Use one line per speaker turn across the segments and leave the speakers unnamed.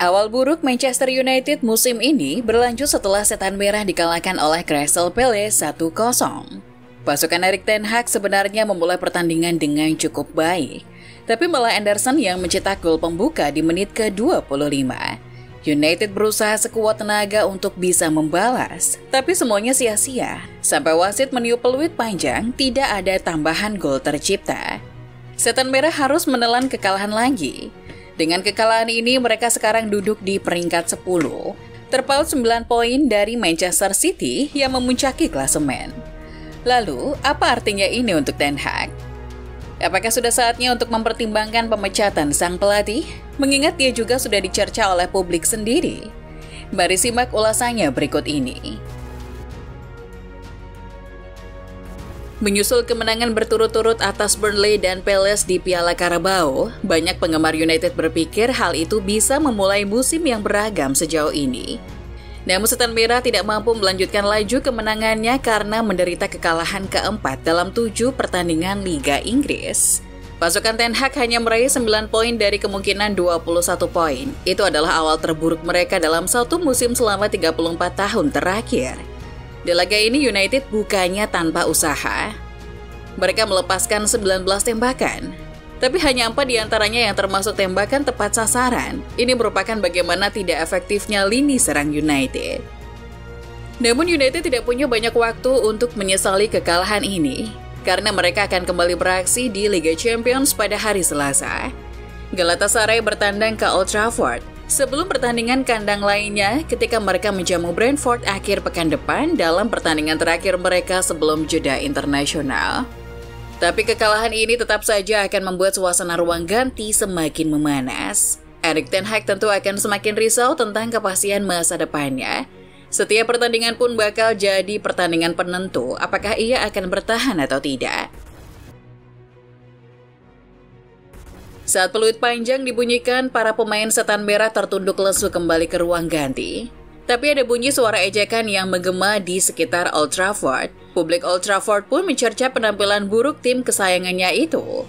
Awal buruk Manchester United musim ini berlanjut setelah setan merah dikalahkan oleh Crystal Palace 1-0. Pasukan Erik ten Hag sebenarnya memulai pertandingan dengan cukup baik, tapi malah Anderson yang mencetak gol pembuka di menit ke-25. United berusaha sekuat tenaga untuk bisa membalas, tapi semuanya sia-sia. Sampai wasit meniup peluit panjang, tidak ada tambahan gol tercipta. Setan merah harus menelan kekalahan lagi. Dengan kekalahan ini, mereka sekarang duduk di peringkat 10, terpaut 9 poin dari Manchester City yang memuncaki klasemen. Lalu, apa artinya ini untuk Ten Hag? Apakah sudah saatnya untuk mempertimbangkan pemecatan sang pelatih? Mengingat dia juga sudah dicerca oleh publik sendiri. Mari simak ulasannya berikut ini. Menyusul kemenangan berturut-turut atas Burnley dan Palace di Piala Carabao, banyak penggemar United berpikir hal itu bisa memulai musim yang beragam sejauh ini. Namun setan merah tidak mampu melanjutkan laju kemenangannya karena menderita kekalahan keempat dalam 7 pertandingan Liga Inggris. Pasukan Ten Hag hanya meraih 9 poin dari kemungkinan 21 poin. Itu adalah awal terburuk mereka dalam satu musim selama 34 tahun terakhir. Di laga ini United bukannya tanpa usaha. Mereka melepaskan 19 tembakan, tapi hanya 4 diantaranya yang termasuk tembakan tepat sasaran. Ini merupakan bagaimana tidak efektifnya lini serang United. Namun United tidak punya banyak waktu untuk menyesali kekalahan ini, karena mereka akan kembali beraksi di Liga Champions pada hari Selasa. Galatasaray bertandang ke Old Trafford sebelum pertandingan kandang lainnya ketika mereka menjamu Brentford akhir pekan depan dalam pertandingan terakhir mereka sebelum jeda internasional. Tapi kekalahan ini tetap saja akan membuat suasana ruang ganti semakin memanas. Erik ten Hag tentu akan semakin risau tentang kepastian masa depannya. Setiap pertandingan pun bakal jadi pertandingan penentu apakah ia akan bertahan atau tidak. Saat peluit panjang dibunyikan, para pemain setan merah tertunduk lesu kembali ke ruang ganti. Tapi ada bunyi suara ejekan yang menggema di sekitar Old Trafford. Publik Old Trafford pun mencerca penampilan buruk tim kesayangannya itu.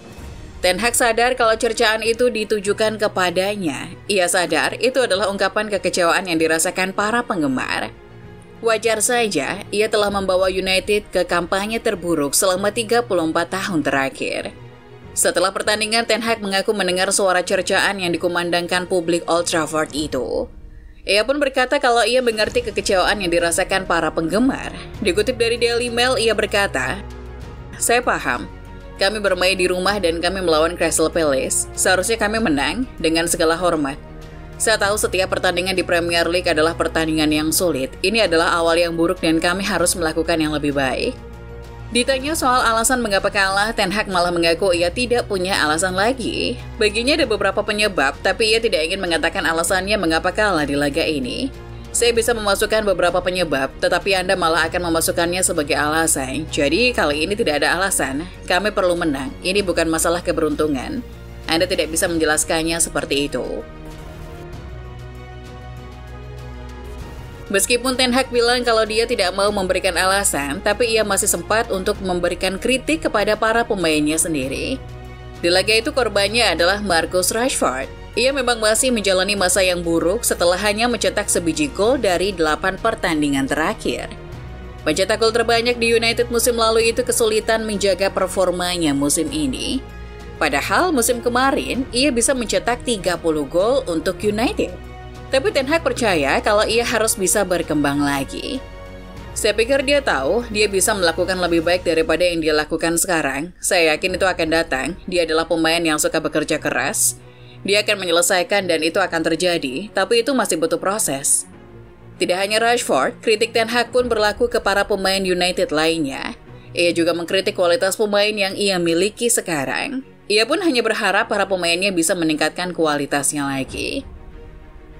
Ten Hag sadar kalau cercaan itu ditujukan kepadanya. Ia sadar itu adalah ungkapan kekecewaan yang dirasakan para penggemar. Wajar saja, ia telah membawa United ke kampanye terburuk selama 34 tahun terakhir. Setelah pertandingan, Ten Hag mengaku mendengar suara cercaan yang dikumandangkan publik Old Trafford itu. Ia pun berkata kalau ia mengerti kekecewaan yang dirasakan para penggemar. Dikutip dari Daily Mail, ia berkata, "Saya paham. Kami bermain di rumah dan kami melawan Crystal Palace. Seharusnya kami menang dengan segala hormat. Saya tahu setiap pertandingan di Premier League adalah pertandingan yang sulit. Ini adalah awal yang buruk dan kami harus melakukan yang lebih baik." Ditanya soal alasan mengapa kalah, Ten Hag malah mengaku ia tidak punya alasan lagi. Baginya ada beberapa penyebab, tapi ia tidak ingin mengatakan alasannya mengapa kalah di laga ini. Saya bisa memasukkan beberapa penyebab, tetapi Anda malah akan memasukkannya sebagai alasan. Jadi kali ini tidak ada alasan, kami perlu menang. Ini bukan masalah keberuntungan. Anda tidak bisa menjelaskannya seperti itu. Meskipun Ten Hag bilang kalau dia tidak mau memberikan alasan, tapi ia masih sempat untuk memberikan kritik kepada para pemainnya sendiri. Di laga itu korbannya adalah Marcus Rashford. Ia memang masih menjalani masa yang buruk setelah hanya mencetak sebiji gol dari 8 pertandingan terakhir. Pencetak gol terbanyak di United musim lalu itu kesulitan menjaga performanya musim ini. Padahal musim kemarin, ia bisa mencetak 30 gol untuk United. Tapi Ten Hag percaya kalau ia harus bisa berkembang lagi. Saya pikir dia tahu dia bisa melakukan lebih baik daripada yang dia lakukan sekarang. Saya yakin itu akan datang. Dia adalah pemain yang suka bekerja keras. Dia akan menyelesaikan dan itu akan terjadi, tapi itu masih butuh proses. Tidak hanya Rashford, kritik Ten Hag pun berlaku ke para pemain United lainnya. Ia juga mengkritik kualitas pemain yang ia miliki sekarang. Ia pun hanya berharap para pemainnya bisa meningkatkan kualitasnya lagi.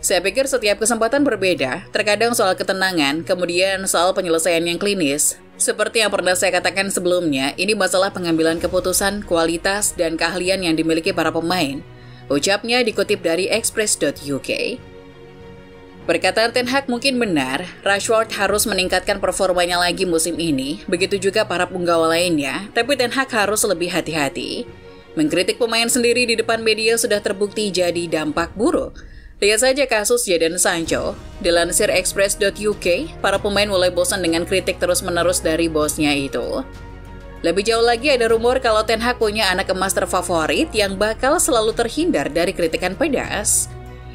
Saya pikir setiap kesempatan berbeda, terkadang soal ketenangan, kemudian soal penyelesaian yang klinis. Seperti yang pernah saya katakan sebelumnya, ini masalah pengambilan keputusan, kualitas, dan keahlian yang dimiliki para pemain. Ucapnya dikutip dari Express.uk. Perkataan Ten Hag mungkin benar, Rashford harus meningkatkan performanya lagi musim ini, begitu juga para punggawa lainnya, tapi Ten Hag harus lebih hati-hati. Mengkritik pemain sendiri di depan media sudah terbukti jadi dampak buruk. Lihat saja kasus Jadon Sancho. Dilansir Express.uk, para pemain mulai bosan dengan kritik terus-menerus dari bosnya itu. Lebih jauh lagi ada rumor kalau Ten Hag punya anak emas terfavorit yang bakal selalu terhindar dari kritikan pedas.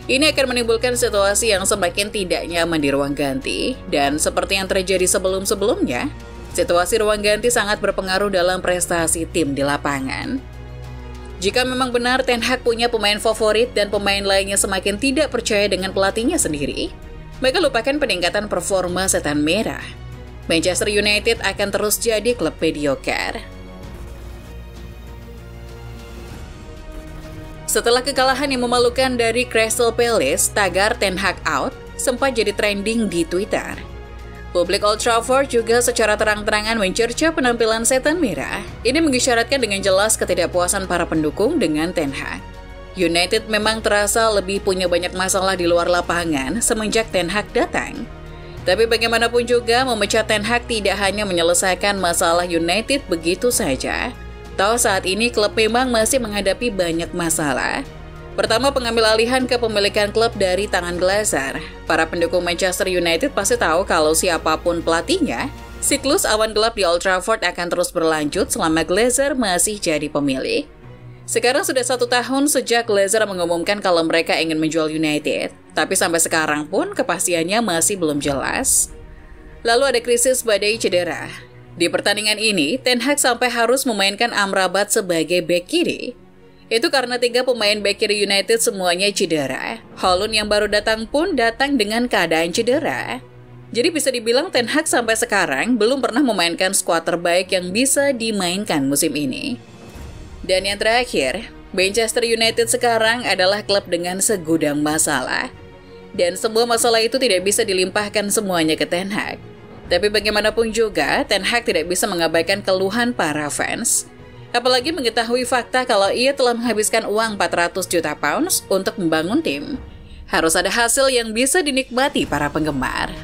Ini akan menimbulkan situasi yang semakin tidak nyaman di ruang ganti, dan seperti yang terjadi sebelum-sebelumnya, situasi ruang ganti sangat berpengaruh dalam prestasi tim di lapangan. Jika memang benar Ten Hag punya pemain favorit dan pemain lainnya semakin tidak percaya dengan pelatihnya sendiri, maka lupakan peningkatan performa Setan Merah. Manchester United akan terus jadi klub mediocre. Setelah kekalahan yang memalukan dari Crystal Palace, tagar Ten Hag out sempat jadi trending di Twitter. Publik Old Trafford juga secara terang-terangan mencerca penampilan Setan Merah. Ini mengisyaratkan dengan jelas ketidakpuasan para pendukung dengan Ten Hag. United memang terasa lebih punya banyak masalah di luar lapangan semenjak Ten Hag datang. Tapi bagaimanapun juga, memecat Ten Hag tidak hanya menyelesaikan masalah United begitu saja. Toh saat ini klub memang masih menghadapi banyak masalah. Pertama, pengambil alihan kepemilikan klub dari tangan Glazer. Para pendukung Manchester United pasti tahu kalau siapapun pelatihnya, siklus awan gelap di Old Trafford akan terus berlanjut selama Glazer masih jadi pemilik. Sekarang sudah 1 tahun sejak Glazer mengumumkan kalau mereka ingin menjual United, tapi sampai sekarang pun kepastiannya masih belum jelas. Lalu ada krisis badai cedera. Di pertandingan ini, Ten Hag sampai harus memainkan Amrabat sebagai bek kiri. Itu karena 3 pemain bek kiri United semuanya cedera. Holland yang baru datang pun datang dengan keadaan cedera. Jadi bisa dibilang Ten Hag sampai sekarang belum pernah memainkan skuad terbaik yang bisa dimainkan musim ini. Dan yang terakhir, Manchester United sekarang adalah klub dengan segudang masalah. Dan semua masalah itu tidak bisa dilimpahkan semuanya ke Ten Hag. Tapi bagaimanapun juga, Ten Hag tidak bisa mengabaikan keluhan para fans. Apalagi mengetahui fakta kalau ia telah menghabiskan uang 400 juta pounds untuk membangun tim. Harus ada hasil yang bisa dinikmati para penggemar.